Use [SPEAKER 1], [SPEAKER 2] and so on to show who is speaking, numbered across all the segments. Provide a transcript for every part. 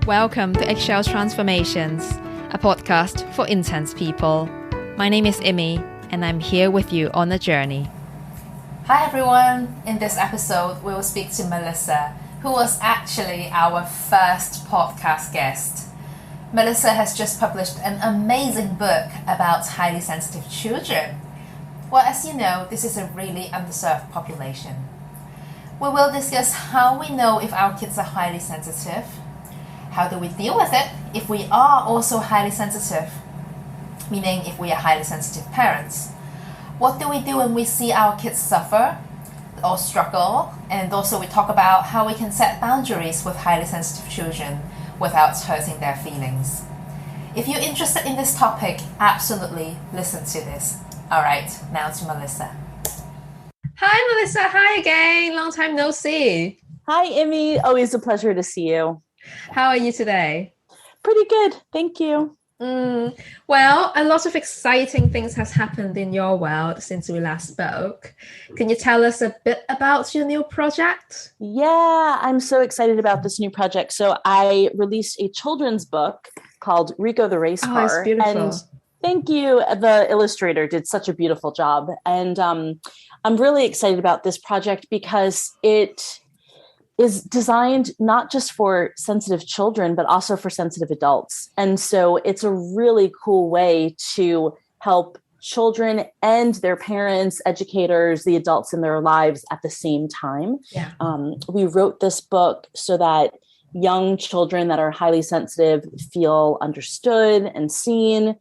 [SPEAKER 1] Welcome to Eggshell Transformations, a podcast for intense people. My name is Imi, and I'm here with you on the journey. Hi everyone! In this episode, we will speak to Melissa, who was actually our first podcast guest. Melissa has just published an amazing book about highly sensitive children. Well, as you know, this is a really underserved population. We will discuss how we know if our kids are highly sensitive. How do we deal with it if we are also highly sensitive? Meaning if we are highly sensitive parents. What do we do when we see our kids suffer or struggle? And also we talk about how we can set boundaries with highly sensitive children without hurting their feelings. If you're interested in this topic, absolutely listen to this. All right, now to Melissa. Hi, Melissa. Hi again. Long time no see.
[SPEAKER 2] Hi, Imi. Always a pleasure to see you.
[SPEAKER 1] How are you today?
[SPEAKER 2] Pretty good. Thank you.
[SPEAKER 1] Well, a lot of exciting things has happened in your world since we last spoke. Can you tell us a bit about your new project?
[SPEAKER 2] Yeah, I'm so excited about this new project. So I released a children's book called Rico the Race Car.
[SPEAKER 1] It's beautiful.
[SPEAKER 2] And thank you. The illustrator did such a beautiful job. And I'm really excited about this project because it is designed not just for sensitive children, but also for sensitive adults. And so it's a really cool way to help children and their parents, educators, the adults in their lives at the same time.
[SPEAKER 1] Yeah.
[SPEAKER 2] We wrote this book so that young children that are highly sensitive feel understood and seen.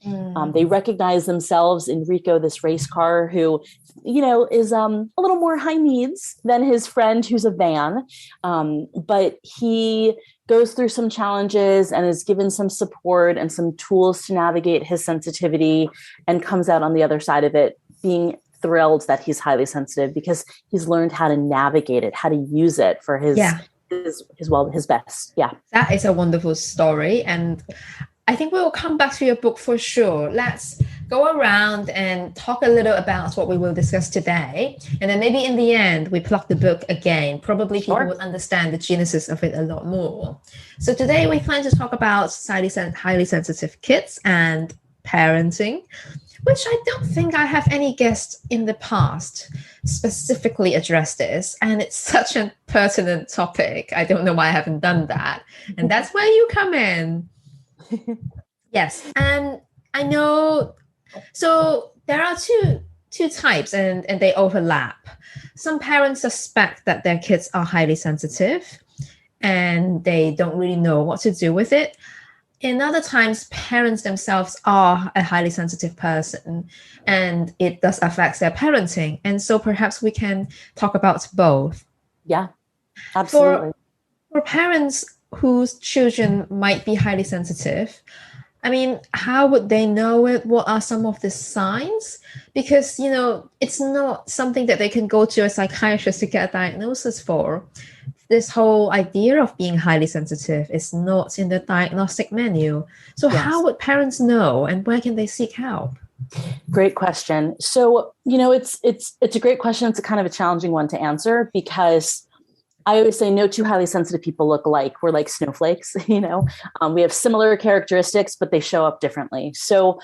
[SPEAKER 2] They recognize themselves in Rico, this race car, who, is a little more high needs than his friend who's a van. But he goes through some challenges and is given some support and some tools to navigate his sensitivity and comes out on the other side of it being thrilled that he's highly sensitive because he's learned how to navigate it, how to use it for his best. Yeah.
[SPEAKER 1] That is a wonderful story. And I think we will come back to your book for sure. Let's go around and talk a little about what we will discuss today. And then maybe in the end, we plug the book again. Probably people will understand the genesis of it a lot more. So today we plan to talk about highly sensitive kids and parenting, which I don't think I have any guests in the past specifically address this. And it's such a pertinent topic. I don't know why I haven't done that. And that's where you come in. Yes. And I know, so there are two types and they overlap. Some parents suspect that their kids are highly sensitive and they don't really know what to do with it. In other times, parents themselves are a highly sensitive person and it does affect their parenting. And so perhaps we can talk about both.
[SPEAKER 2] Yeah, absolutely.
[SPEAKER 1] For parents whose children might be highly sensitive, I mean, how would they know it? What are some of the signs? Because, it's not something that they can go to a psychiatrist to get a diagnosis for. This whole idea of being highly sensitive is not in the diagnostic menu. So How would parents know and where can they seek help?
[SPEAKER 2] Great question. So, it's a great question. It's a kind of a challenging one to answer because I always say no two highly sensitive people look alike. We're like snowflakes, we have similar characteristics, but they show up differently. So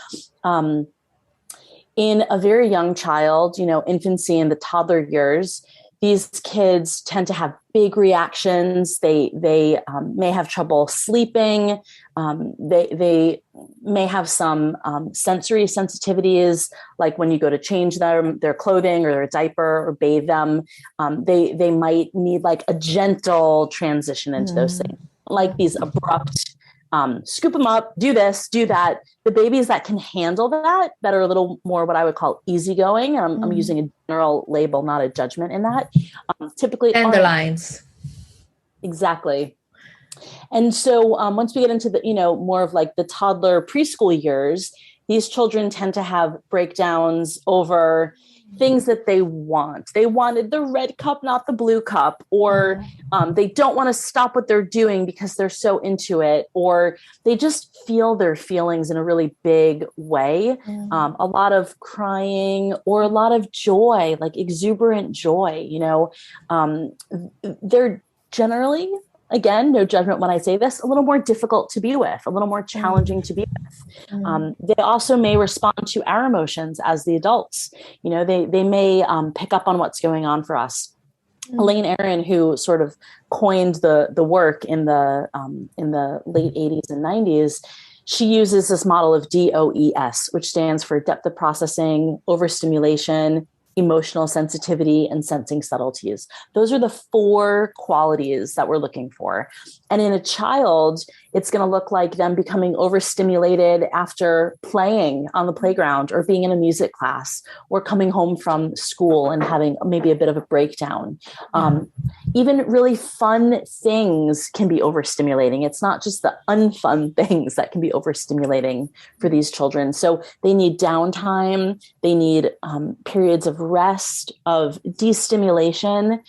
[SPEAKER 2] in a very young child, infancy and the toddler years, these kids tend to have big reactions. They may have trouble sleeping. They may have some sensory sensitivities, like when you go to change their clothing or their diaper or bathe them. They might need like a gentle transition into those things, like these abrupt scoop them up, do this, do that. The babies that can handle that are a little more what I would call easygoing. I'm using a general label, not a judgment in that. Typically
[SPEAKER 1] underlines.
[SPEAKER 2] Exactly. And so once we get into the, more of like the toddler preschool years, these children tend to have breakdowns over things that they want. They wanted the red cup, not the blue cup, or they don't want to stop what they're doing because they're so into it, or they just feel their feelings in a really big way. A lot of crying or a lot of joy, like exuberant joy, they're generally again, no judgment when I say this, a little more difficult to be with, a little more challenging to be with. They also may respond to our emotions as the adults. They may pick up on what's going on for us. Elaine Aron, who sort of coined the work in the late 80s and 90s, she uses this model of DOES, which stands for depth of processing, overstimulation, emotional sensitivity, and sensing subtleties. Those are the 4 qualities that we're looking for. And in a child, it's going to look like them becoming overstimulated after playing on the playground or being in a music class or coming home from school and having maybe a bit of a breakdown. Even really fun things can be overstimulating. It's not just the unfun things that can be overstimulating for these children. So they need downtime. They need periods of rest, of destimulation.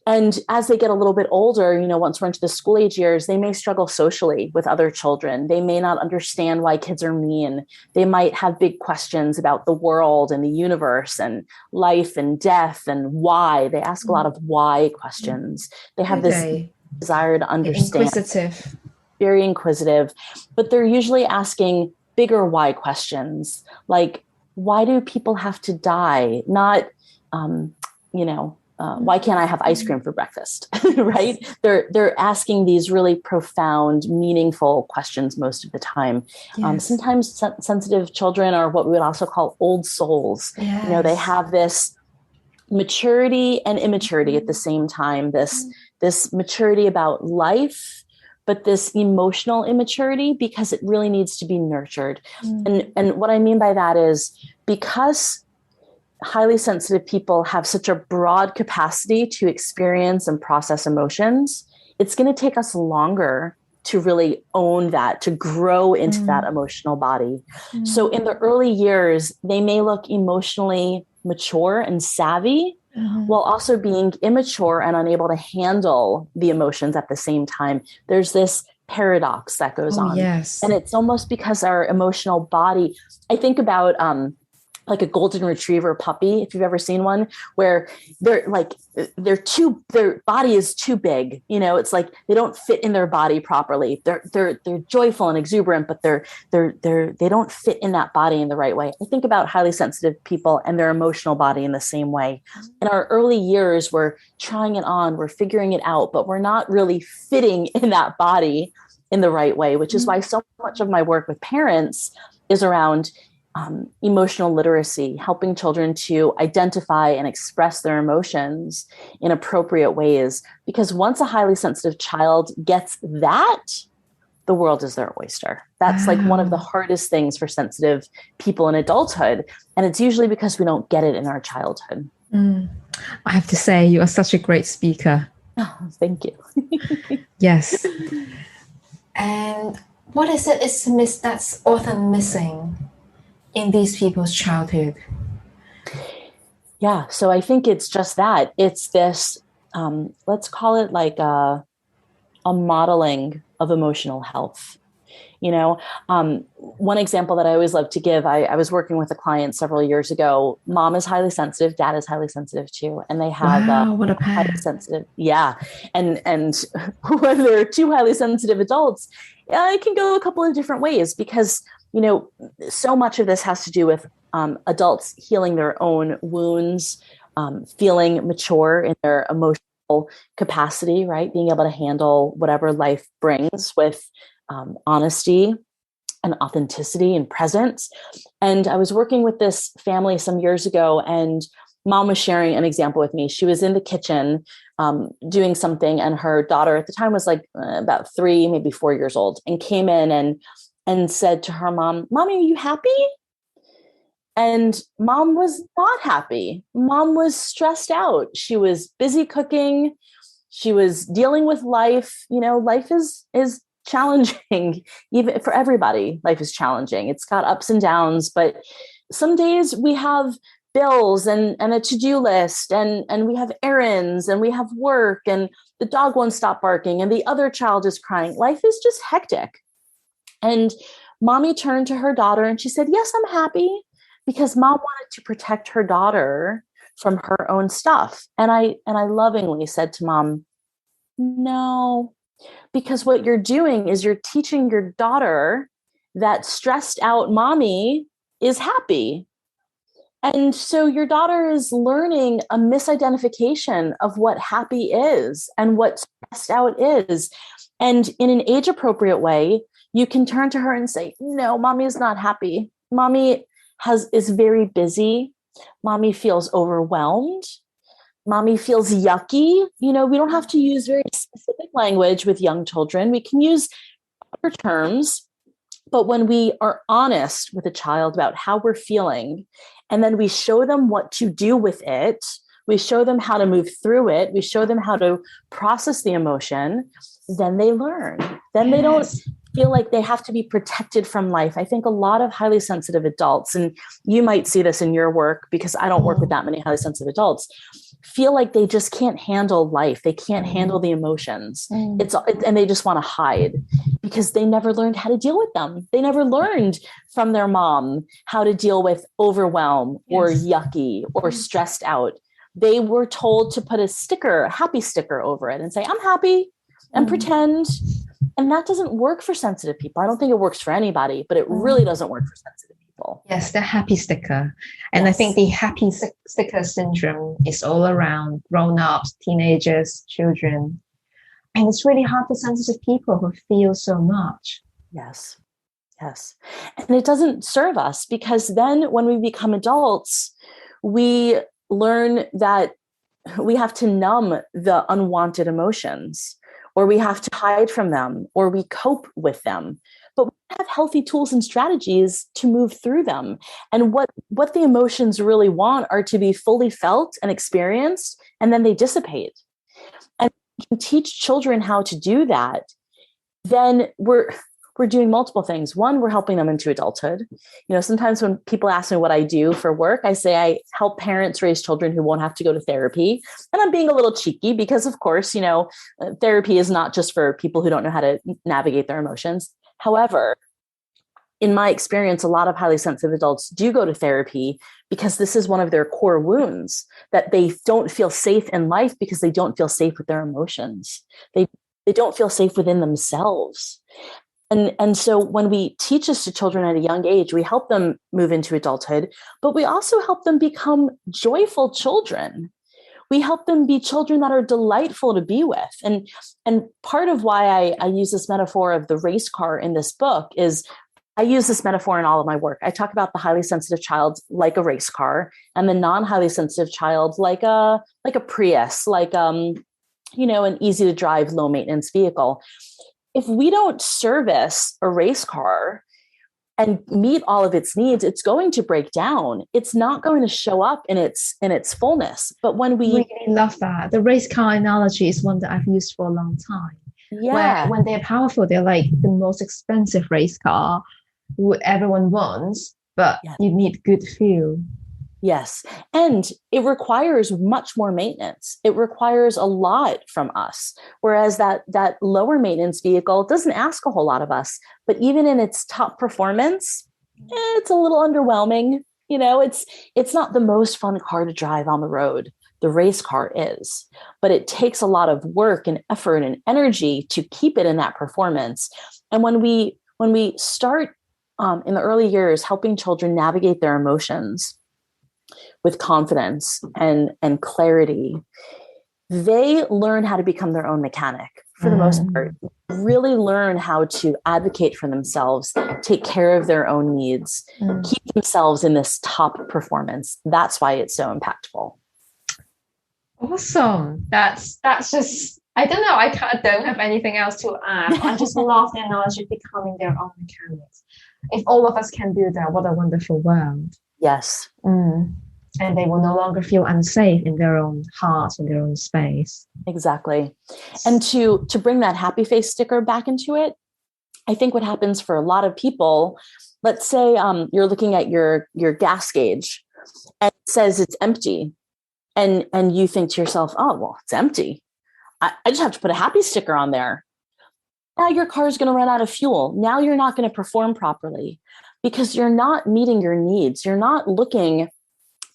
[SPEAKER 2] And as they get a little bit older, once we're into the school age years, they may struggle socially with other children. They may not understand why kids are mean. They might have big questions about the world and the universe and life and death and why. They ask a lot of why questions. They have this desire to understand.
[SPEAKER 1] Inquisitive.
[SPEAKER 2] Very inquisitive. But they're usually asking bigger why questions, like, why do people have to die? Not, why can't I have ice cream for breakfast? Right? They're asking these really profound, meaningful questions most of the time. Yes. Sometimes sensitive children are what we would also call old souls. Yes. They have this maturity and immaturity at the same time. This maturity about life, but this emotional immaturity because it really needs to be nurtured. And what I mean by that is because highly sensitive people have such a broad capacity to experience and process emotions, it's going to take us longer to really own that, to grow into that emotional body. So in the early years, they may look emotionally mature and savvy, while also being immature and unable to handle the emotions at the same time. There's this paradox that goes on. Yes. And it's almost because our emotional body, I think about like a golden retriever puppy, if you've ever seen one, where their body is too big. It's like they don't fit in their body properly. They're joyful and exuberant, but they don't fit in that body in the right way. I think about highly sensitive people and their emotional body in the same way. In our early years, we're trying it on, we're figuring it out, but we're not really fitting in that body in the right way, which is why so much of my work with parents is around emotional literacy, helping children to identify and express their emotions in appropriate ways. Because once a highly sensitive child gets that, the world is their oyster. That's like one of the hardest things for sensitive people in adulthood. And it's usually because we don't get it in our childhood.
[SPEAKER 1] I have to say, you are such a great speaker.
[SPEAKER 2] Oh, thank you.
[SPEAKER 1] Yes. And what is it that's often missing in these people's childhood?
[SPEAKER 2] Yeah, so I think it's just that. It's this, let's call it like a modeling of emotional health. One example that I always love to give, I was working with a client several years ago. Mom is highly sensitive, dad is highly sensitive too. And they have
[SPEAKER 1] what a pair.
[SPEAKER 2] Highly sensitive. Yeah. And when there are 2 highly sensitive adults, it can go a couple of different ways because so much of this has to do with adults healing their own wounds, feeling mature in their emotional capacity, right? Being able to handle whatever life brings with honesty and authenticity and presence. And I was working with this family some years ago, and mom was sharing an example with me. She was in the kitchen doing something, and her daughter at the time was like about 3, maybe 4 years old, and came in and said to her mom, "Mommy, are you happy?" And mom was not happy. Mom was stressed out. She was busy cooking. She was dealing with life. Life is challenging, even for everybody. Life is challenging. It's got ups and downs, but some days we have bills and a to-do list and we have errands and we have work and the dog won't stop barking and the other child is crying. Life is just hectic. And mommy turned to her daughter and she said, "Yes, I'm happy," because mom wanted to protect her daughter from her own stuff. And I lovingly said to mom, No, because what you're doing is you're teaching your daughter that stressed out mommy is happy. And so your daughter is learning a misidentification of what happy is and what stressed out is. And in an age appropriate way, you can turn to her and say, no, mommy is not happy. Mommy is very busy. Mommy feels overwhelmed. Mommy feels yucky. We don't have to use very specific language with young children. We can use other terms. But when we are honest with a child about how we're feeling, and then we show them what to do with it, we show them how to move through it, we show them how to process the emotion, then they learn. Then they don't feel like they have to be protected from life. I think a lot of highly sensitive adults, and you might see this in your work because I don't work with that many highly sensitive adults, feel like they just can't handle life. They can't handle the emotions. And they just want to hide because they never learned how to deal with them. They never learned from their mom how to deal with overwhelm or yucky or stressed out. They were told to put a happy sticker over it and say, I'm happy, and pretend. And that doesn't work for sensitive people. I don't think it works for anybody, but it really doesn't work for sensitive people.
[SPEAKER 1] Yes, the happy sticker. And I think the happy sticker syndrome is all around grown-ups, teenagers, children. And it's really hard for sensitive people who feel so much.
[SPEAKER 2] Yes. And it doesn't serve us because then when we become adults, we learn that we have to numb the unwanted emotions, or we have to hide from them, or we cope with them. But we have healthy tools and strategies to move through them. And what the emotions really want are to be fully felt and experienced, and then they dissipate. And we can teach children how to do that. Then we're doing multiple things. One, we're helping them into adulthood. Sometimes when people ask me what I do for work, I say I help parents raise children who won't have to go to therapy. And I'm being a little cheeky because, of course, therapy is not just for people who don't know how to navigate their emotions. However, in my experience, a lot of highly sensitive adults do go to therapy because this is one of their core wounds, that they don't feel safe in life because they don't feel safe with their emotions. They don't feel safe within themselves. And so when we teach this to children at a young age, we help them move into adulthood, but we also help them become joyful children. We help them be children that are delightful to be with. And part of why I use this metaphor of the race car in this book is I use this metaphor in all of my work. I talk about the highly sensitive child like a race car, and the non-highly sensitive child like a Prius, like an easy to drive, low maintenance vehicle. If we don't service a race car and meet all of its needs, it's going to break down. It's not going to show up in its fullness. But when we
[SPEAKER 1] really love that, the race car analogy is one that I've used for a long time.
[SPEAKER 2] Yeah.
[SPEAKER 1] Where when they're powerful, they're like the most expensive race car everyone wants, but you need good fuel.
[SPEAKER 2] Yes. And it requires much more maintenance. It requires a lot from us. Whereas that lower maintenance vehicle doesn't ask a whole lot of us, but even in its top performance, it's a little underwhelming. It's not the most fun car to drive on the road. The race car is, but it takes a lot of work and effort and energy to keep it in that performance. And when we start in the early years, helping children navigate their emotions with confidence and clarity, they learn how to become their own mechanic for the most part, really learn how to advocate for themselves, take care of their own needs, keep themselves in this top performance. That's why it's so impactful.
[SPEAKER 1] Awesome. That's just, I don't know. I don't have anything else to add. I just love the analogy of becoming their own mechanics. If all of us can do that, what a wonderful world.
[SPEAKER 2] Yes.
[SPEAKER 1] And they will no longer feel unsafe in their own heart, in their own space.
[SPEAKER 2] Exactly. And to bring that happy face sticker back into it, I think what happens for a lot of people, let's say you're looking at your gas gauge and it says it's empty. And you think to yourself, oh, well, it's empty. I just have to put a happy sticker on there. Now your car is going to run out of fuel. Now you're not going to perform properly because you're not meeting your needs. You're not looking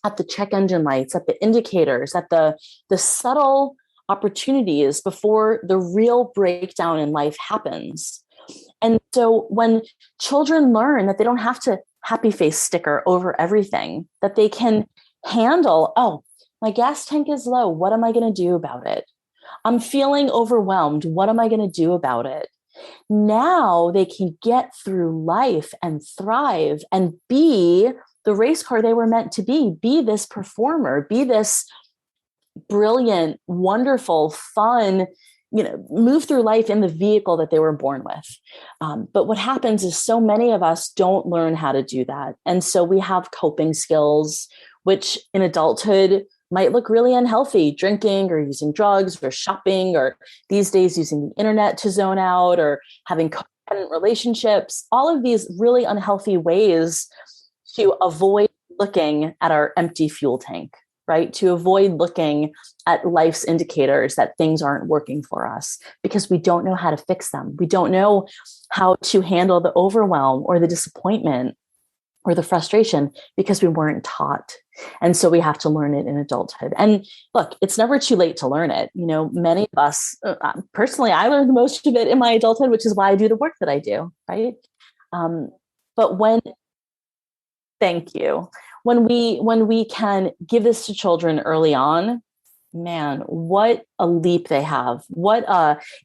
[SPEAKER 2] at the check engine lights, at the indicators, at the subtle opportunities before the real breakdown in life happens. And so when children learn that they don't have to happy face sticker over everything, that they can handle, oh, my gas tank is low. What am I going to do about it? I'm feeling overwhelmed. What am I going to do about it? Now they can get through life and thrive and be the race car they were meant to be this performer, be this brilliant, wonderful, fun, move through life in the vehicle that they were born with. But what happens is so many of us don't learn how to do that. And so we have coping skills, which in adulthood might look really unhealthy, drinking or using drugs or shopping, or these days using the internet to zone out, or having codependent relationships, all of these really unhealthy ways to avoid looking at our empty fuel tank, right? To avoid looking at life's indicators that things aren't working for us because we don't know how to fix them. We don't know how to handle the overwhelm or the disappointment or the frustration because we weren't taught. And so we have to learn it in adulthood. And look, it's never too late to learn it. Many of us, personally, I learned most of it in my adulthood, which is why I do the work that I do, right? Thank you. When we can give this to children early on, man, what a leap they have.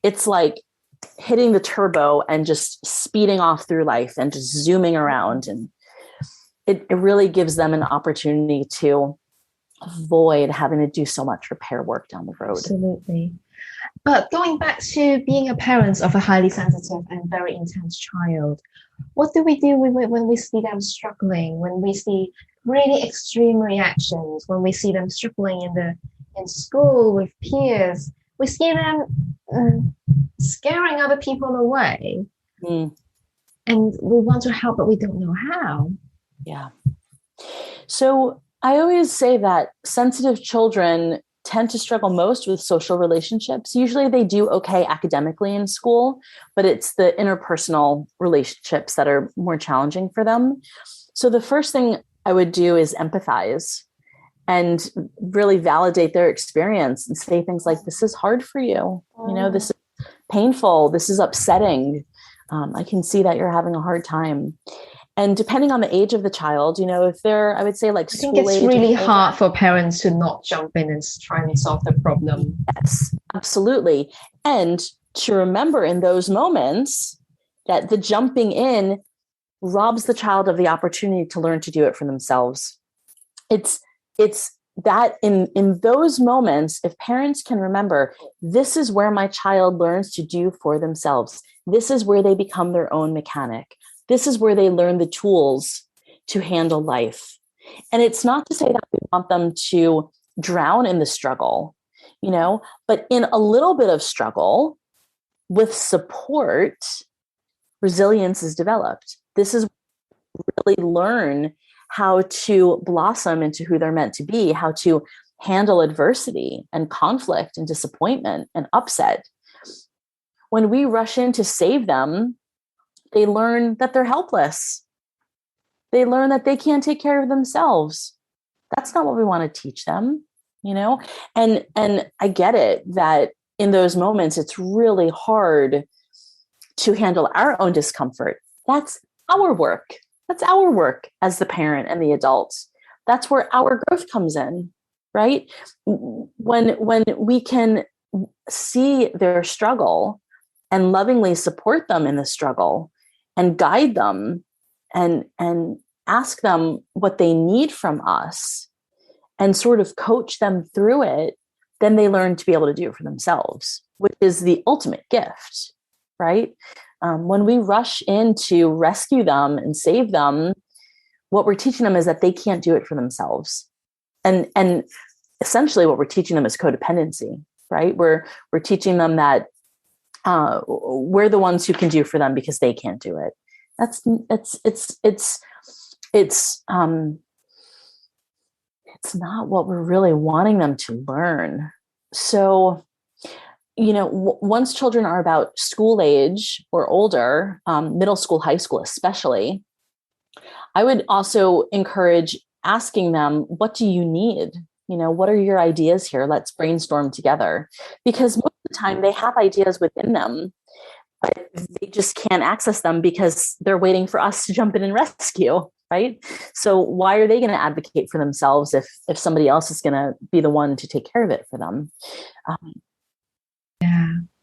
[SPEAKER 2] It's like hitting the turbo and just speeding off through life and just zooming around. And it really gives them an opportunity to avoid having to do so much repair work down the road.
[SPEAKER 1] Absolutely. But going back to being a parent of a highly sensitive and very intense child, what do we do when we see them struggling, when we see really extreme reactions, when we see them struggling in school with peers, we see them scaring other people away. And we want to help, but we don't know how.
[SPEAKER 2] Yeah. So I always say that sensitive children tend to struggle most with social relationships. Usually they do okay academically in school, but it's the interpersonal relationships that are more challenging for them. So the first thing I would do is empathize and really validate their experience and say things like, this is hard for you. This is painful. This is upsetting. I can see that you're having a hard time. And depending on the age of the child, if they're, I would say like school age. I think
[SPEAKER 1] it's really hard for parents to not jump in and try and solve the problem.
[SPEAKER 2] Yes, absolutely. And to remember in those moments that the jumping in robs the child of the opportunity to learn to do it for themselves. It's that in those moments, if parents can remember, this is where my child learns to do for themselves. This is where they become their own mechanic. This is where they learn the tools to handle life. And it's not to say that we want them to drown in the struggle, but in a little bit of struggle with support, resilience is developed. This is really learn how to blossom into who they're meant to be, how to handle adversity and conflict and disappointment and upset. When we rush in to save them, they learn that they're helpless. They learn that they can't take care of themselves. That's not what we want to teach them, And I get it that in those moments, it's really hard to handle our own discomfort. That's our work. That's our work as the parent and the adult. That's where our growth comes in, right? When we can see their struggle and lovingly support them in the struggle and guide them and ask them what they need from us and sort of coach them through it, then they learn to be able to do it for themselves, which is the ultimate gift, right? When we rush in to rescue them and save them, what we're teaching them is that they can't do it for themselves. And essentially what we're teaching them is codependency, right? We're teaching them that we're the ones who can do for them because they can't do it. It's not what we're really wanting them to learn. So, once children are about school age or older, middle school, high school especially, I would also encourage asking them, what do you need? What are your ideas here? Let's brainstorm together. Because most of the time they have ideas within them, but they just can't access them because they're waiting for us to jump in and rescue, right? So why are they going to advocate for themselves if somebody else is going to be the one to take care of it for them?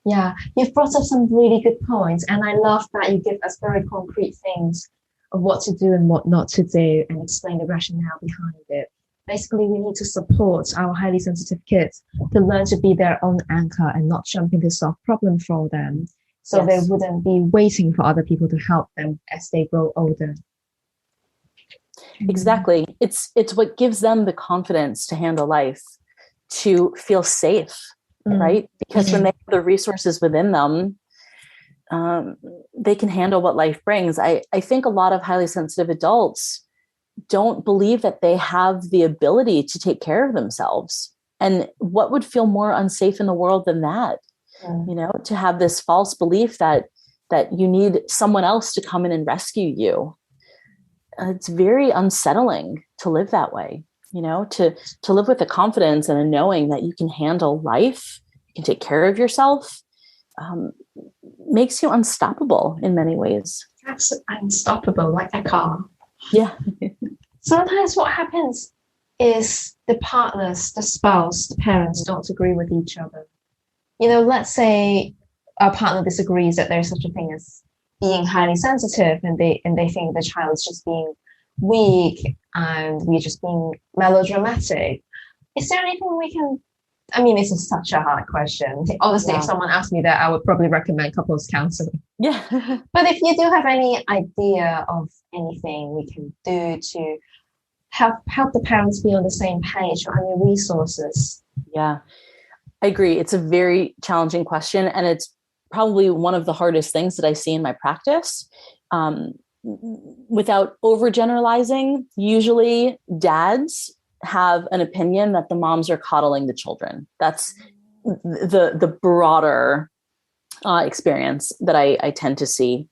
[SPEAKER 3] Yeah, you've brought up some really good points, and I love that you give us very concrete things of what to do and what not to do, and explain the rationale behind it. Basically, we need to support our highly sensitive kids to learn to be their own anchor and not jump in to solve problems for them, so they wouldn't be waiting for other people to help them as they grow older.
[SPEAKER 2] Exactly. It's what gives them the confidence to handle life, to feel safe, right? Because when they have the resources within them, they can handle what life brings. I think a lot of highly sensitive adults don't believe that they have the ability to take care of themselves. And what would feel more unsafe in the world than that? To have this false belief that you need someone else to come in and rescue you. It's very unsettling to live that way, to live with the confidence and a knowing that you can handle life, you can take care of yourself, makes you unstoppable in many ways.
[SPEAKER 3] That's unstoppable, like a car.
[SPEAKER 2] Yeah.
[SPEAKER 3] Sometimes what happens is the partners, the spouse, the parents don't agree with each other. Let's say our partner disagrees that there's such a thing as being highly sensitive, and they think the child is just being weak and we're just being melodramatic. Is there anything we can? I mean, this is such a hard question. Honestly, if someone asked me that, I would probably recommend couples counseling.
[SPEAKER 2] Yeah.
[SPEAKER 3] But if you do have any idea of anything we can do to help the parents be on the same page, or any resources?
[SPEAKER 2] Yeah, I agree. It's a very challenging question, and it's probably one of the hardest things that I see in my practice. Without overgeneralizing, usually dads have an opinion that the moms are coddling the children. That's the broader experience that I tend to see.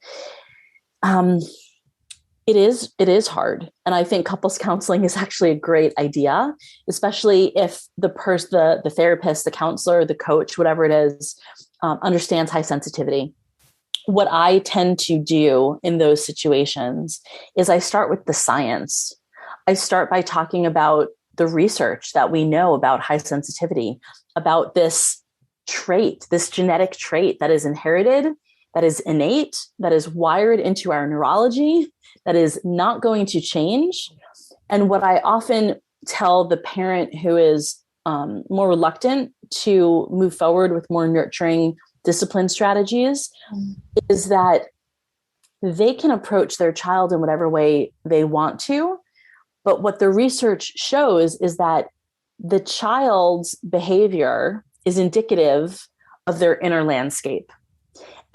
[SPEAKER 2] It is hard. And I think couples counseling is actually a great idea, especially if the therapist, the counselor, the coach, whatever it is, understands high sensitivity. What I tend to do in those situations is I start with the science. I start by talking about the research that we know about high sensitivity, about this trait, this genetic trait that is inherited, that is innate, that is wired into our neurology, that is not going to change. And what I often tell the parent who is more reluctant to move forward with more nurturing discipline strategies is that they can approach their child in whatever way they want to. But what the research shows is that the child's behavior is indicative of their inner landscape.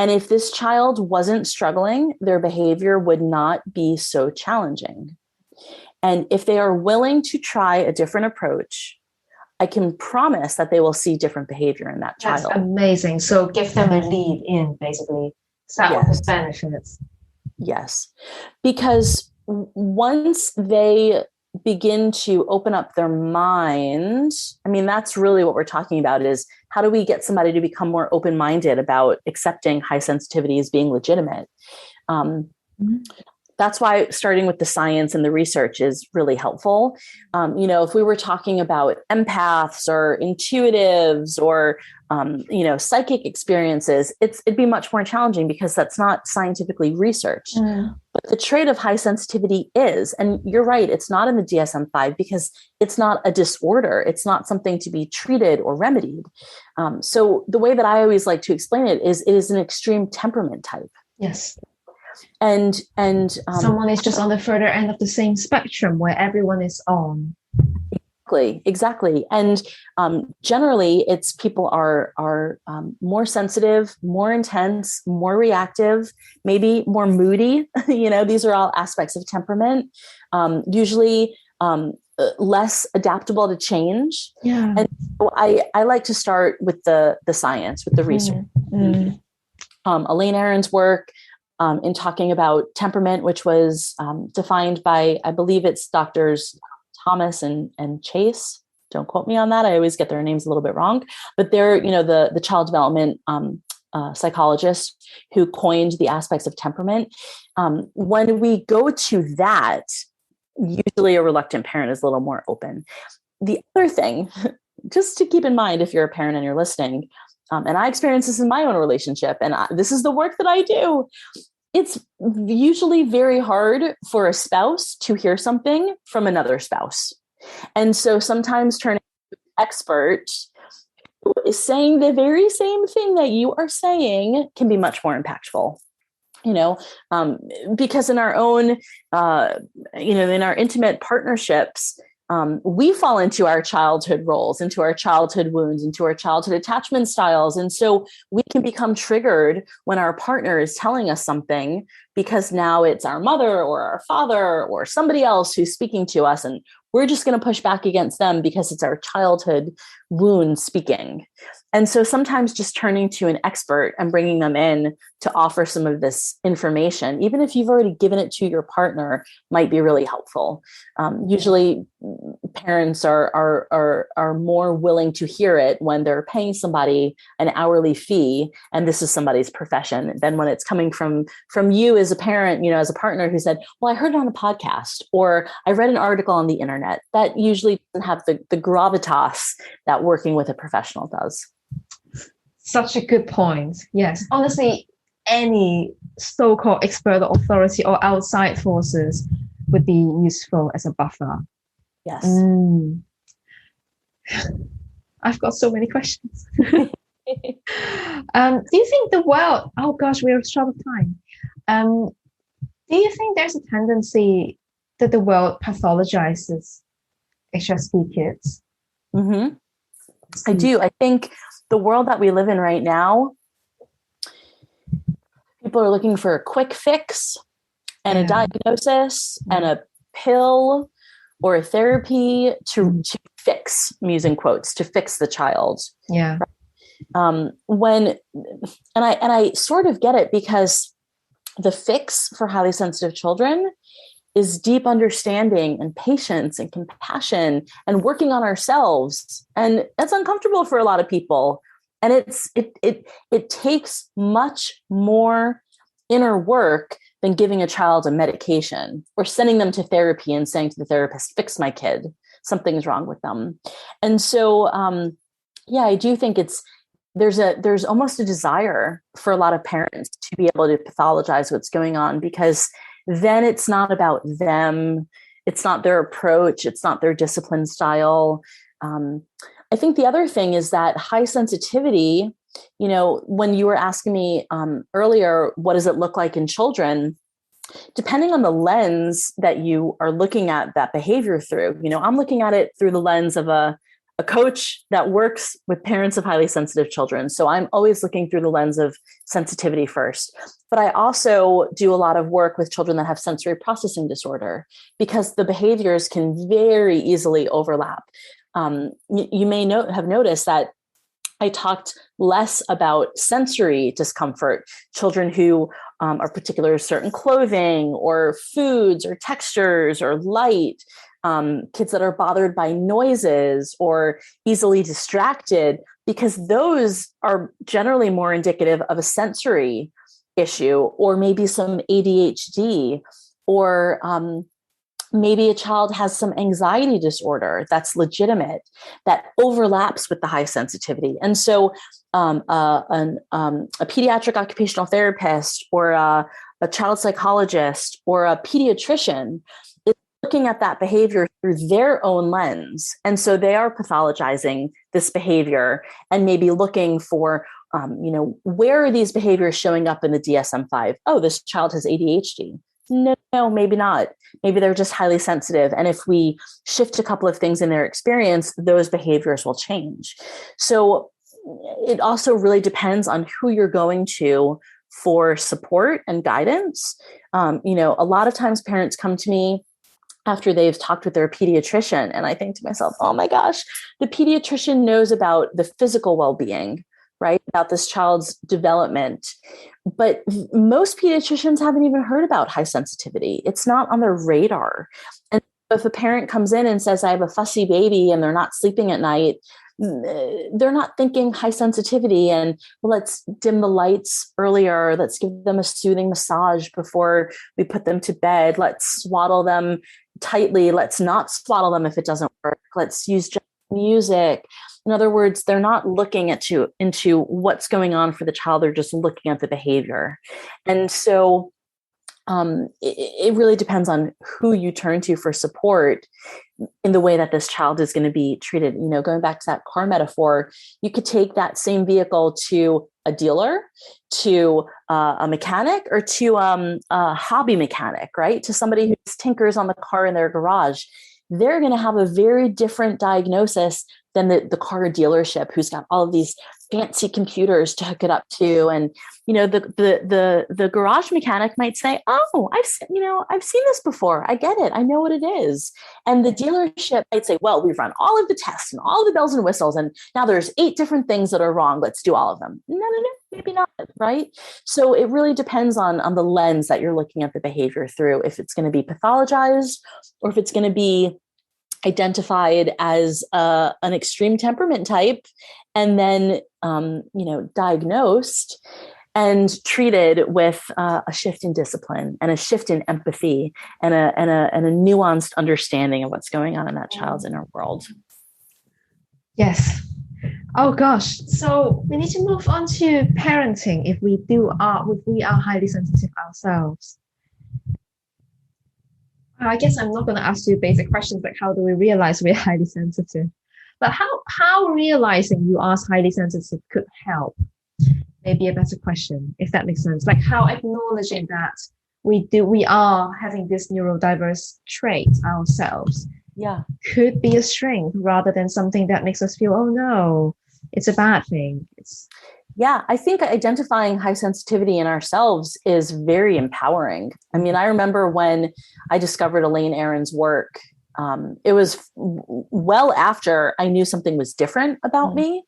[SPEAKER 2] And if this child wasn't struggling, their behavior would not be so challenging. And if they are willing to try a different approach, I can promise that they will see different behavior in that child.
[SPEAKER 3] That's amazing. So give them a lead in, basically. Start with the benefits.
[SPEAKER 2] Yes. Because once they begin to open up their mind, I mean, that's really what we're talking about, is how do we get somebody to become more open-minded about accepting high sensitivity as being legitimate? That's why starting with the science and the research is really helpful. If we were talking about empaths or intuitives or, psychic experiences, it'd be much more challenging because that's not scientifically researched. But the trait of high sensitivity is, and you're right, it's not in the DSM-5 because it's not a disorder. It's not something to be treated or remedied. So the way that I always like to explain it is an extreme temperament type.
[SPEAKER 3] Yes.
[SPEAKER 2] And
[SPEAKER 3] someone is just on the further end of the same spectrum where everyone is on.
[SPEAKER 2] Exactly. And generally, it's people are more sensitive, more intense, more reactive, maybe more moody. These are all aspects of temperament. Usually less adaptable to change.
[SPEAKER 3] Yeah.
[SPEAKER 2] And so I like to start with the science, with the research. Elaine Aron's work in talking about temperament, which was defined by, I believe it's doctors Thomas and Chase. Don't quote me on that. I always get their names a little bit wrong, but they're, the child development psychologist who coined the aspects of temperament. When we go to that, usually a reluctant parent is a little more open. The other thing, just to keep in mind, if you're a parent and you're listening, and I experience this in my own relationship, and this is the work that I do, it's usually very hard for a spouse to hear something from another spouse. And so sometimes turning to an expert who is saying the very same thing that you are saying can be much more impactful. Because in our own, in our intimate partnerships, we fall into our childhood roles, into our childhood wounds, into our childhood attachment styles. And so we can become triggered when our partner is telling us something, because now it's our mother or our father or somebody else who's speaking to us. And we're just going to push back against them because it's our childhood wound speaking. And so sometimes just turning to an expert and bringing them in to offer some of this information, even if you've already given it to your partner, might be really helpful. Usually parents are more willing to hear it when they're paying somebody an hourly fee and this is somebody's profession, than when it's coming from you as a parent, as a partner who said, well, I heard it on a podcast, or I read an article on the internet. That usually doesn't have the gravitas that working with a professional does.
[SPEAKER 3] Such a good point. Yes. Honestly, any so-called expert or authority or outside forces would be useful as a buffer.
[SPEAKER 2] Yes.
[SPEAKER 3] I've got so many questions. Do you think the world, oh gosh, we're short of time. Do you think there's a tendency that the world pathologizes HSP kids?
[SPEAKER 2] Mm-hmm. I do. I think the world that we live in right now, people are looking for a quick fix and a diagnosis and a pill or a therapy to fix, I'm using quotes, to fix the child.
[SPEAKER 3] Yeah.
[SPEAKER 2] And I sort of get it, because the fix for highly sensitive children is deep understanding and patience and compassion and working on ourselves. And that's uncomfortable for a lot of people. And it takes much more inner work than giving a child a medication or sending them to therapy and saying to the therapist, fix my kid, something's wrong with them. And so, I do think there's almost a desire for a lot of parents to be able to pathologize what's going on, because then it's not about them. It's not their approach. It's not their discipline style. I think the other thing is that high sensitivity, when you were asking me earlier, what does it look like in children? Depending on the lens that you are looking at that behavior through, I'm looking at it through the lens of a coach that works with parents of highly sensitive children. So I'm always looking through the lens of sensitivity first. But I also do a lot of work with children that have sensory processing disorder, because the behaviors can very easily overlap. You may have noticed that I talked less about sensory discomfort, children who are particular to certain clothing or foods or textures or light, kids that are bothered by noises or easily distracted, because those are generally more indicative of a sensory issue, or maybe some ADHD, or maybe a child has some anxiety disorder that's legitimate, that overlaps with the high sensitivity. And so a pediatric occupational therapist or a child psychologist or a pediatrician is looking at that behavior through their own lens. And so they are pathologizing this behavior and maybe looking for, where are these behaviors showing up in the DSM-5? Oh, this child has ADHD. No, maybe not. Maybe they're just highly sensitive. And if we shift a couple of things in their experience, those behaviors will change. So it also really depends on who you're going to for support and guidance. A lot of times parents come to me after they've talked with their pediatrician, and I think to myself, oh my gosh, the pediatrician knows about the physical well-being, right? About this child's development. But most pediatricians haven't even heard about high sensitivity. It's not on their radar. And If a parent comes in and says, I have a fussy baby and they're not sleeping at night, they're not thinking high sensitivity and let's dim the lights earlier. Let's give them a soothing massage before we put them to bed. Let's swaddle them tightly. Let's not swaddle them if it doesn't work. Let's use music. In other words, they're not looking into what's going on for the child. They're just looking at the behavior. And so it really depends on who you turn to for support in the way that this child is going to be treated. Going back to that car metaphor, you could take that same vehicle to a dealer, to a mechanic, or to a hobby mechanic, right? To somebody who tinkers on the car in their garage. They're going to have a very different diagnosis than the car dealership who's got all of these fancy computers to hook it up to. And, the garage mechanic might say, oh, I've seen this before. I get it. I know what it is. And the dealership might say, well, we've run all of the tests and all the bells and whistles. And now there's 8 different things that are wrong. Let's do all of them. No, maybe not. Right. So it really depends on the lens that you're looking at the behavior through, if it's going to be pathologized or if it's going to be identified as an extreme temperament type and then, diagnosed and treated with a shift in discipline and a shift in empathy and a nuanced understanding of what's going on in that child's inner world.
[SPEAKER 3] Yes. Oh gosh. So we need to move on to parenting if we are highly sensitive ourselves. I guess I'm not going to ask you basic questions like how do we realize we're highly sensitive, but how realizing you are highly sensitive could help. Maybe a better question, if that makes sense. Like how acknowledging that we are having this neurodiverse trait ourselves, could be a strength rather than something that makes us feel, oh no, it's a bad thing.
[SPEAKER 2] I think identifying high sensitivity in ourselves is very empowering. I mean, I remember when I discovered Elaine Aron's work, it was well after I knew something was different about me.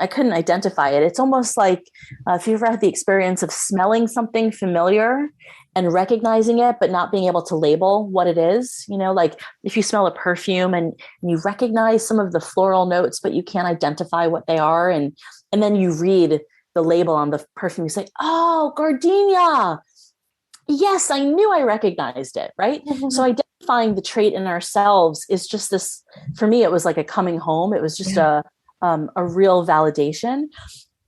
[SPEAKER 2] I couldn't identify it. It's almost like if you ever had the experience of smelling something familiar and recognizing it, but not being able to label what it is, like if you smell a perfume and you recognize some of the floral notes, but you can't identify what they are. And then you read the label on the perfume, you say, oh, gardenia. Yes, I knew I recognized it, right? Mm-hmm. So identifying the trait in ourselves is just this, for me, it was like a coming home. It was just a real validation.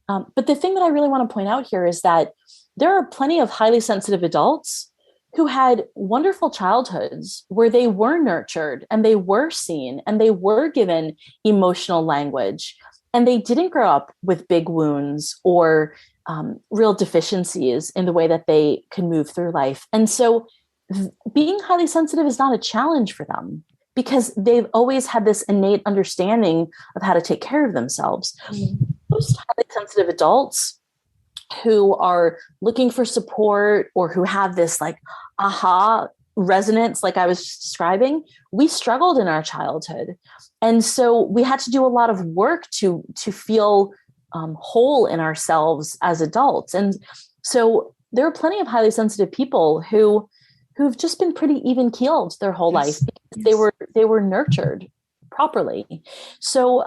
[SPEAKER 2] But the thing that I really want to point out here is that there are plenty of highly sensitive adults who had wonderful childhoods where they were nurtured and they were seen and they were given emotional language and they didn't grow up with big wounds or real deficiencies in the way that they can move through life. And so being highly sensitive is not a challenge for them, because they've always had this innate understanding of how to take care of themselves. Mm-hmm. Most highly sensitive adults who are looking for support or who have this like aha resonance, like I was describing, we struggled in our childhood. And so we had to do a lot of work to feel whole in ourselves as adults. And so there are plenty of highly sensitive people who've just been pretty even keeled their whole life because they were nurtured properly. So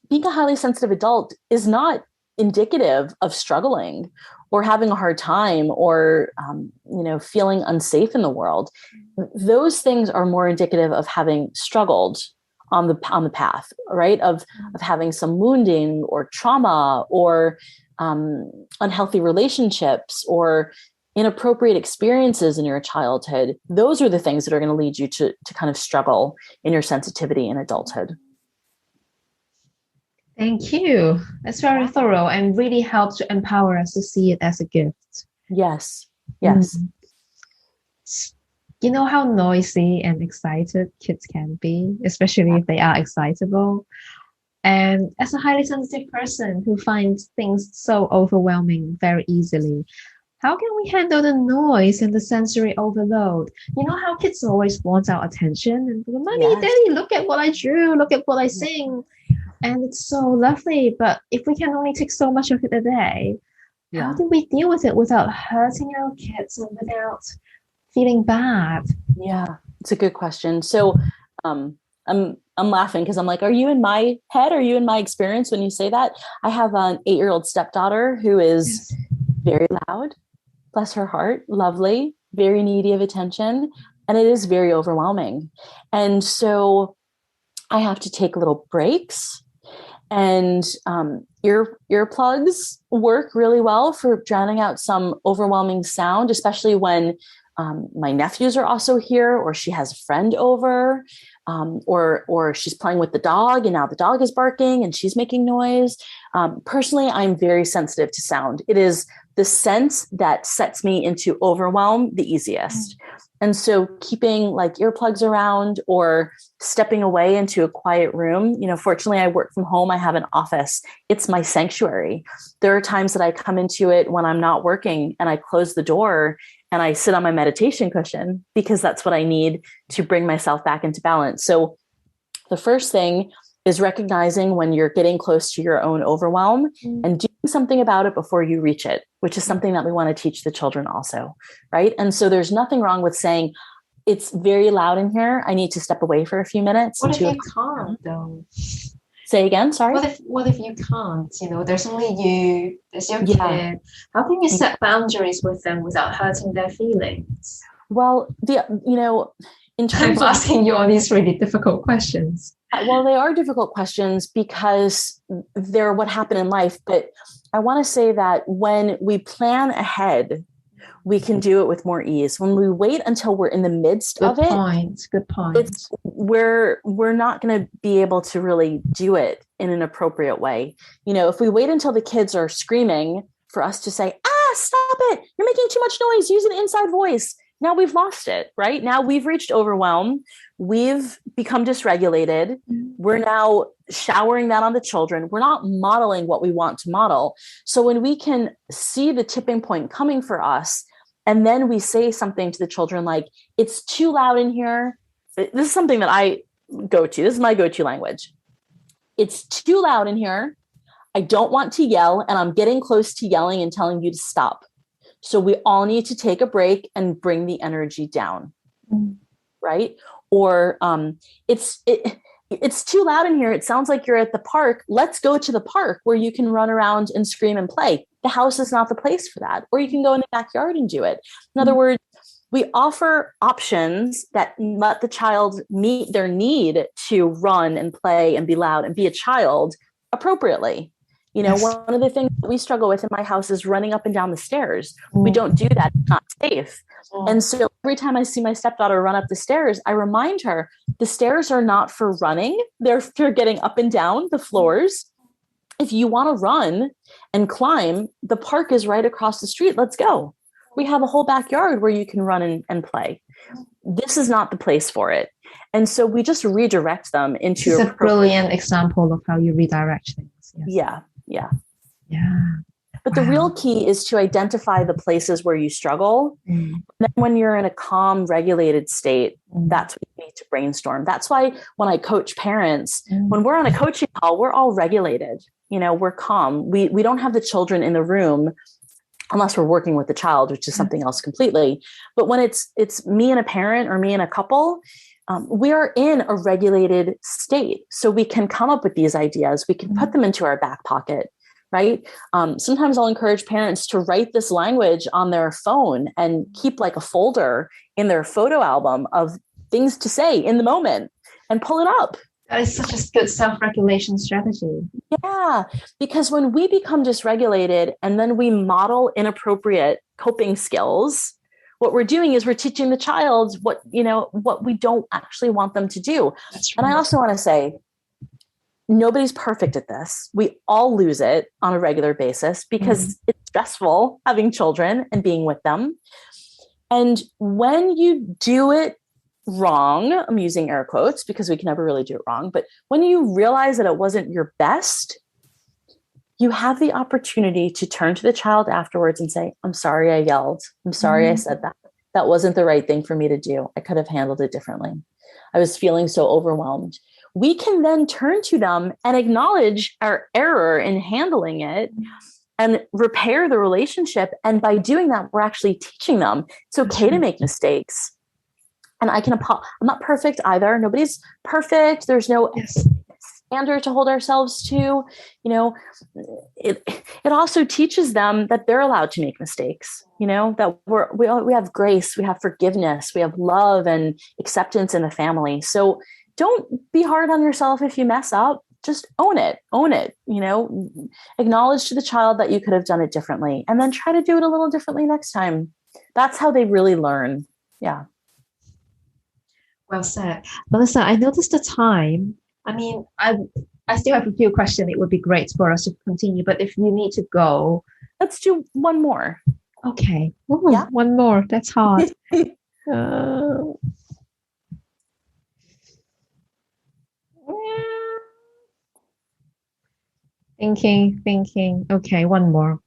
[SPEAKER 2] being a highly sensitive adult is not indicative of struggling or having a hard time or feeling unsafe in the world. Those things are more indicative of having struggled on the path, right? Of having some wounding or trauma or unhealthy relationships or inappropriate experiences in your childhood. Those are the things that are going to lead you to kind of struggle in your sensitivity in adulthood.
[SPEAKER 3] Thank you. That's very thorough and really helps to empower us to see it as a gift.
[SPEAKER 2] Yes.
[SPEAKER 3] You know how noisy and excited kids can be, especially if they are excitable. And as a highly sensitive person who finds things so overwhelming very easily, how can we handle the noise and the sensory overload? You know how kids always want our attention and go, Mommy, Daddy, look at what I drew, look at what I sing. And it's so lovely. But if we can only take so much of it a day, how do we deal with it without hurting our kids and without feeling bad?
[SPEAKER 2] Yeah, It's a good question. So I'm laughing because I'm like, are you in my head? Are you in my experience when you say that? I have an 8-year-old stepdaughter who is very loud, bless her heart, lovely, very needy of attention. And it is very overwhelming. And so I have to take little breaks, and earplugs work really well for drowning out some overwhelming sound, especially when my nephews are also here, or she has a friend over, or she's playing with the dog and now the dog is barking and she's making noise. Personally, I'm very sensitive to sound. It is the sense that sets me into overwhelm the easiest. And so keeping like earplugs around or stepping away into a quiet room, fortunately I work from home. I have an office. It's my sanctuary. There are times that I come into it when I'm not working and I close the door and I sit on my meditation cushion because that's what I need to bring myself back into balance. So the first thing is recognizing when you're getting close to your own overwhelm and doing something about it before you reach it, which is something that we want to teach the children also, right? And so there's nothing wrong with saying, it's very loud in here. I need to step away for a few minutes.
[SPEAKER 3] What if you can't, though?
[SPEAKER 2] Say again, sorry?
[SPEAKER 3] What if you can't? There's only you, there's your kid. How can you set boundaries with them without hurting their feelings?
[SPEAKER 2] Well, in terms
[SPEAKER 3] of asking you all these really difficult questions.
[SPEAKER 2] Well, they are difficult questions because they're what happened in life. But I want to say that when we plan ahead, we can do it with more ease. When we wait until we're in the midst of it,
[SPEAKER 3] good point.
[SPEAKER 2] We're not going to be able to really do it in an appropriate way. If we wait until the kids are screaming for us to say, stop it, you're making too much noise, use an inside voice. Now we've lost it, right? Now we've reached overwhelm. We've become dysregulated. We're now showering that on the children. We're not modeling what we want to model. So when we can see the tipping point coming for us, and then we say something to the children like, it's too loud in here. This is something that I go to. This is my go-to language. It's too loud in here. I don't want to yell, and I'm getting close to yelling and telling you to stop. So we all need to take a break and bring the energy down, right? Or it's too loud in here. It sounds like you're at the park. Let's go to the park where you can run around and scream and play. The house is not the place for that. Or you can go in the backyard and do it. In other words, we offer options that let the child meet their need to run and play and be loud and be a child appropriately. One of the things that we struggle with in my house is running up and down the stairs. We don't do that. It's not safe. And so every time I see my stepdaughter run up the stairs, I remind her the stairs are not for running. They're for getting up and down the floors. If you want to run and climb, the park is right across the street. Let's go. We have a whole backyard where you can run and play. This is not the place for it. And so we just redirect them into
[SPEAKER 3] a brilliant example of how you redirect things.
[SPEAKER 2] Yes. Yeah. But the real key is to identify the places where you struggle. And then when you're in a calm, regulated state, that's what you need to brainstorm. That's why when I coach parents, when we're on a coaching call, we're all regulated. We're calm. We don't have the children in the room unless we're working with the child, which is something else completely. But when it's me and a parent or me and a couple, we are in a regulated state. So we can come up with these ideas. We can put them into our back pocket, right? Sometimes I'll encourage parents to write this language on their phone and keep like a folder in their photo album of things to say in the moment and pull it up.
[SPEAKER 3] That is such a good self-regulation strategy.
[SPEAKER 2] Yeah, because when we become dysregulated and then we model inappropriate coping skills, what we're doing is we're teaching the child what we don't actually want them to do. That's right. And I also want to say, nobody's perfect at this. We all lose it on a regular basis because it's stressful having children and being with them. And when you do it wrong, I'm using air quotes because we can never really do it wrong, but when you realize that it wasn't your best, you have the opportunity to turn to the child afterwards and say, I'm sorry I yelled. I'm sorry I said that. That wasn't the right thing for me to do. I could have handled it differently. I was feeling so overwhelmed. We can then turn to them and acknowledge our error in handling it and repair the relationship. And by doing that, we're actually teaching them it's okay to make mistakes. And I'm not perfect either. Nobody's perfect. There's no standard to hold ourselves to. It also teaches them that they're allowed to make mistakes, that we have grace, we have forgiveness, we have love and acceptance in the family. So don't be hard on yourself if you mess up. Just own it, acknowledge to the child that you could have done it differently, and then try to do it a little differently next time. That's how they really learn. Yeah.
[SPEAKER 3] Well said. Melissa, I noticed the time. I mean, I still have a few questions. It would be great for us to continue, but if you need to go.
[SPEAKER 2] Let's do one more.
[SPEAKER 3] Okay. Ooh, yeah. One more. That's hard. Thinking. Okay, one more.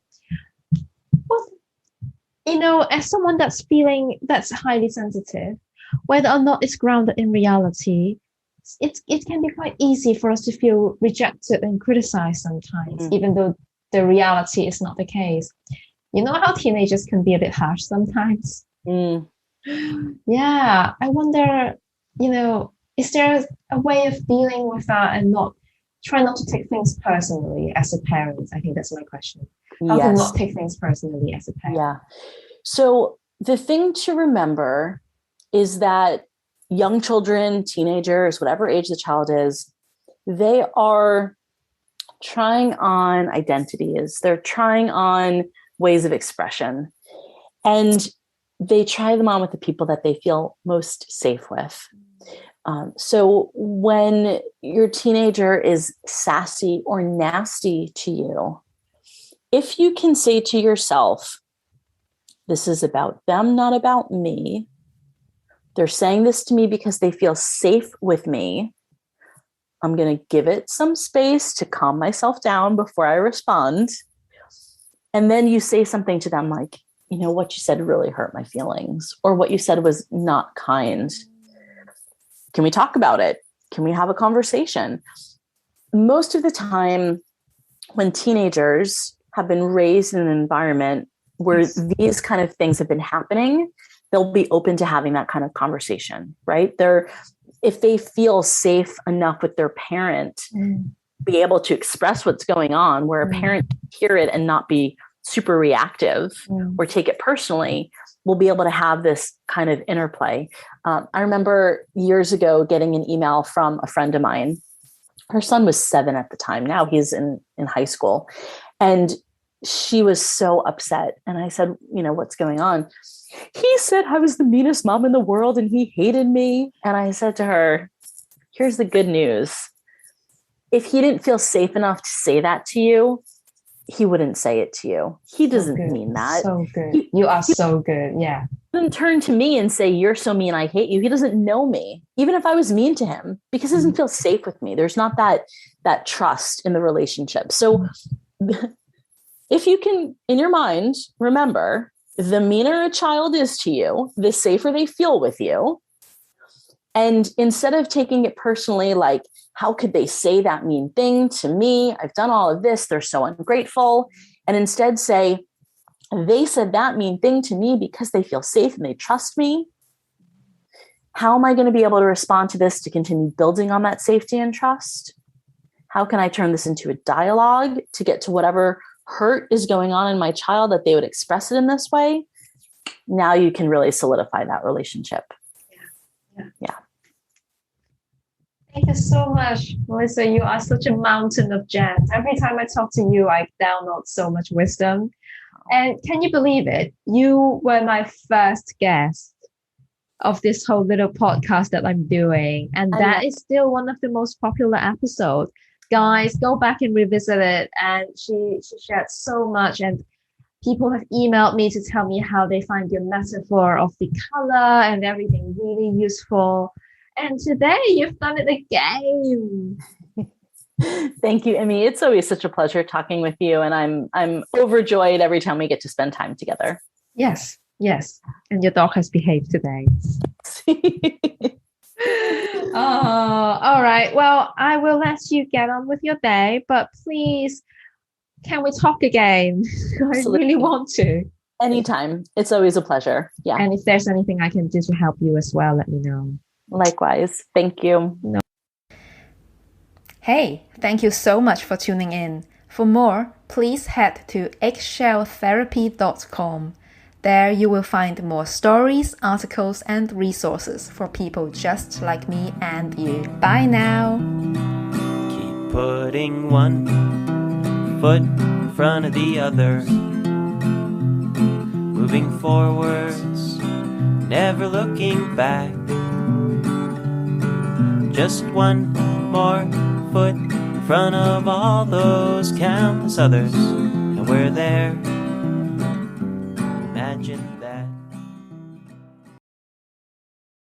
[SPEAKER 3] Well, as someone that's highly sensitive, whether or not it's grounded in reality, it can be quite easy for us to feel rejected and criticized sometimes, even though the reality is not the case. You know how teenagers can be a bit harsh sometimes? Yeah, I wonder, is there a way of dealing with that and try not to take things personally as a parent? I think that's my question. How to not take things personally as a parent?
[SPEAKER 2] Yeah. So the thing to remember is that young children, teenagers, whatever age the child is, they are trying on identities. They're trying on ways of expression. And they try them on with the people that they feel most safe with. So when your teenager is sassy or nasty to you, if you can say to yourself, this is about them, not about me. They're saying this to me because they feel safe with me. I'm going to give it some space to calm myself down before I respond. And then you say something to them like, what you said really hurt my feelings, or what you said was not kind. Can we talk about it? Can we have a conversation? Most of the time, when teenagers have been raised in an environment where these kind of things have been happening, they'll be open to having that kind of conversation, right? If they feel safe enough with their parent, be able to express what's going on, where a parent can hear it and not be super reactive or take it personally, we'll be able to have this kind of interplay. I remember years ago getting an email from a friend of mine. Her son was 7 at the time. Now he's in high school. And she was so upset. And I said, what's going on? He said I was the meanest mom in the world and he hated me. And I said to her, here's the good news. If he didn't feel safe enough to say that to you, he wouldn't say it to you. He doesn't mean that.
[SPEAKER 3] So good. You are so good. Yeah.
[SPEAKER 2] He doesn't turn to me and say, you're so mean, I hate you. He doesn't know me, even if I was mean to him, because he doesn't feel safe with me. There's not that trust in the relationship. So if you can, in your mind, remember, the meaner a child is to you, the safer they feel with you. And instead of taking it personally, like, how could they say that mean thing to me? I've done all of this. They're so ungrateful. And instead say, they said that mean thing to me because they feel safe and they trust me. How am I going to be able to respond to this to continue building on that safety and trust? How can I turn this into a dialogue to get to whatever hurt is going on in my child, that they would express it in this way? Now you can really solidify that relationship. Yeah.
[SPEAKER 3] Thank you so much, Melissa. You are such a mountain of gems. Every time I talk to you, I download so much wisdom. And can you believe it? You were my first guest of this whole little podcast that I'm doing. And that is still one of the most popular episodes. Guys, go back and revisit it. And she shared so much. And people have emailed me to tell me how they find your metaphor of the color and everything really useful. And today you've done it again.
[SPEAKER 2] Thank you, Emmy. It's always such a pleasure talking with you. And I'm overjoyed every time we get to spend time together.
[SPEAKER 3] Yes. And your dog has behaved today. All right. Well, I will let you get on with your day, but please, can we talk again? I really want to.
[SPEAKER 2] Anytime. It's always a pleasure. Yeah.
[SPEAKER 3] And if there's anything I can do to help you as well, let me know.
[SPEAKER 2] Likewise. Thank you.
[SPEAKER 3] No.
[SPEAKER 1] Hey, thank you so much for tuning in. For more, please head to eggshelltherapy.com. There you will find more stories, articles, and resources for people just like me and you. Bye now.
[SPEAKER 4] Keep putting one foot in front of the other. Moving forwards, never looking back. Just one more foot in front of all those countless others, and we're there.